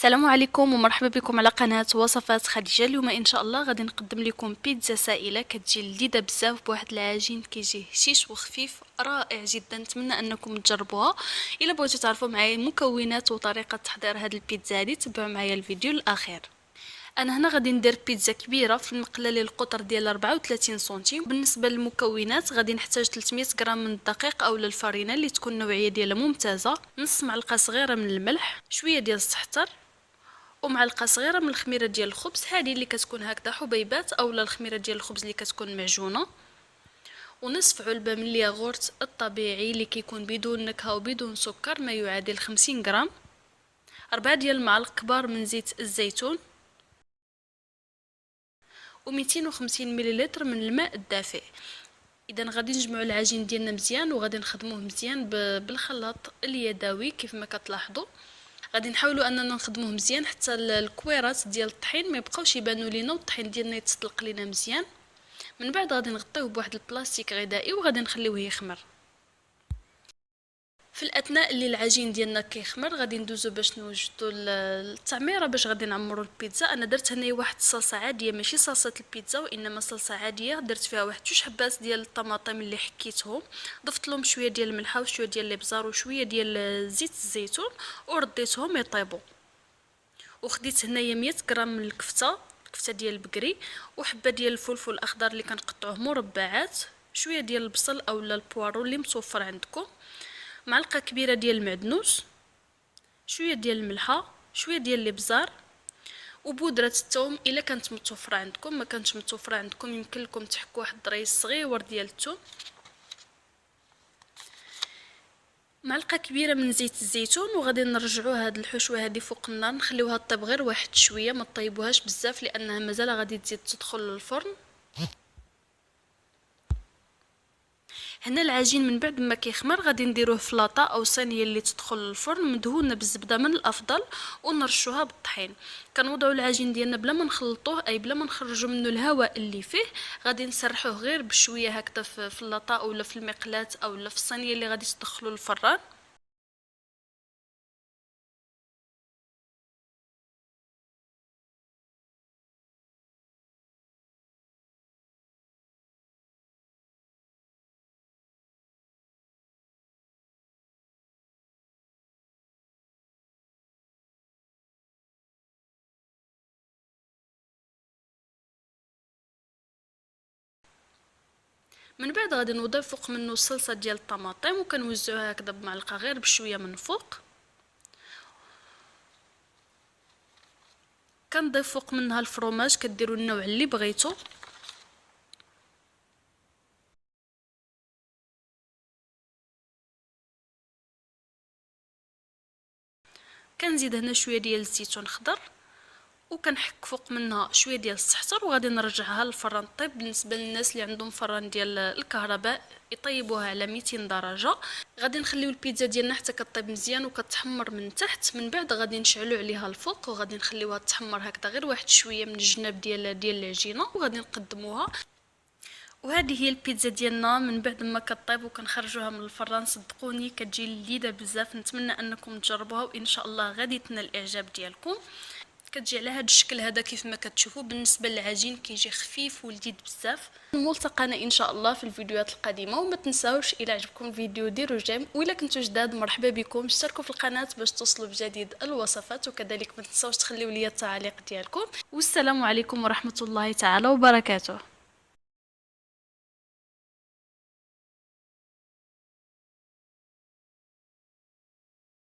السلام عليكم ومرحبا بكم على قناة وصفات خديجة. اليوم ان شاء الله غادي نقدم لكم بيتزا سائلة كتجي لذيذة بزاف بواحد العجين كيجي هشيش وخفيف رائع جدا. نتمنى انكم تجربوها. الا بغيتوا تعرفوا معايا المكونات وطريقة تحضير هذه البيتزا هذه تبعوا معايا الفيديو الاخير. انا هنا غادي ندير بيتزا كبيره في المقله للقطر ديال 34 سنتيم. بالنسبه للمكونات غادي نحتاج 300 غرام من الدقيق او الفرينه اللي تكون النوعيه ديالها ممتازه، نص معلقه صغيره من الملح، شويه ديال الزعتر، ومعلقه صغيره من الخميره ديال الخبز، هذه اللي كتكون هكذا حبيبات اولا الخميره ديال الخبز اللي كتكون معجونه، ونصف علبه من الياغورت الطبيعي اللي كيكون بدون نكهه وبدون سكر ما يعادل 50 غرام، 4 ديال المعالق كبار من زيت الزيتون، و250 مليلتر من الماء الدافئ. اذا غادي نجمعوا العجين ديالنا مزيان وغادي نخدموه مزيان بالخلاط اليدوي كيف ما كتلاحظوا. غادي نحاولوا اننا نخدموه مزيان حتى الكويرات ديال الطحين ما يبقاوش يبانوا لينا والطحين ديالنا يتسلق لينا مزيان. من بعد غادي نغطيوه بواحد البلاستيك غذائي وغادي نخليوه يخمر. في الاثناء اللي العجين ديالنا كيخمر غادي ندوزو باش نوجدوا التعميره باش غادي نعمروا البيتزا. انا درت هنا واحد الصلصه عاديه ماشي صلصه البيتزا وانما صلصه عاديه، درت فيها واحد 2 حبات ديال الطماطم اللي حكيتهم، ضفت لهم شويه ديال الملحه وشويه ديال الابزار وشويه ديال زيت الزيتون ورديتهم يطيبوا. وخديت هنايا 100 غرام من الكفته ديال البقري، وحبه ديال الفلفل الاخضر اللي كنقطعوه مربعات، شويه ديال البصل اولا البوارو اللي متوفر عندكم، معلقه كبيره ديال المعدنوس، شويه ديال الملحه، شويه ديال الابزار، وبودره الثوم الا كانت متوفره عندكم. ما كانتش متوفره عندكم يمكن لكم تحكوا واحد الضريس صغير ديال الثوم، معلقه كبيره من زيت الزيتون. وغادي نرجعوا هاد الحشوه هذه فوق النار نخليوها طيب غير واحد شويه، ما طيبوهاش بزاف لانها مازال غادي تزيد تدخل للفرن. هنا العجين من بعد ما كيخمر غادي نديروه في لاطا او صينيه اللي تدخل للفرن مدهونه بالزبده من الافضل ونرشوها بالطحين. كنوضعوا العجين ديالنا بلا ما نخلطوه اي بلا ما نخرجوا منه الهواء اللي فيه، غادي نسرحوه غير بشويه هكذا في اللاطا اولا في المقلاة اولا في الصينيه اللي غادي تدخلوا للفران. من بعد غادي نضيف فوق منه الصلصه ديال الطماطم وكنوزعوها هكذا بمعلقه غير بشويه من فوق. كنضيف فوق منها الفرomاج، كديروا النوع اللي بغيتو. كنزيد هنا شويه ديال الزيتون خضر وكنحك فوق منها شويه ديال الزعتر وغادي نرجعها للفران طيب. بالنسبه للناس اللي عندهم فران ديال الكهرباء يطيبوها على 200 درجه. غادي نخليو البيتزا ديالنا حتى كطيب مزيان وكتحمر من تحت، من بعد غادي نشعلوا عليها الفوق وغادي نخليوها تحمر هكذا غير واحد شويه من الجناب ديال العجينه وغادي نقدموها. وهذه هي البيتزا ديالنا من بعد ما كطيب وكنخرجوها من الفران. صدقوني كتجي لذيذه بزاف. نتمنى انكم تجربوها وان شاء الله غادي تنال الاعجاب ديالكم. كتجي على هذا الشكل هذا كيف ما كتشوفوا. بالنسبه للعجين كيجي خفيف ولذيذ بزاف. ملتقانا ان شاء الله في الفيديوهات القادمه. وما تنساوش الى عجبكم الفيديو ديروا جيم، والا كنتو جداد مرحبا بكم اشتركوا في القناه باش توصلوا بجديد الوصفات، وكذلك ما تنساوش تخليوا لي التعاليق ديالكم. والسلام عليكم ورحمه الله تعالى وبركاته.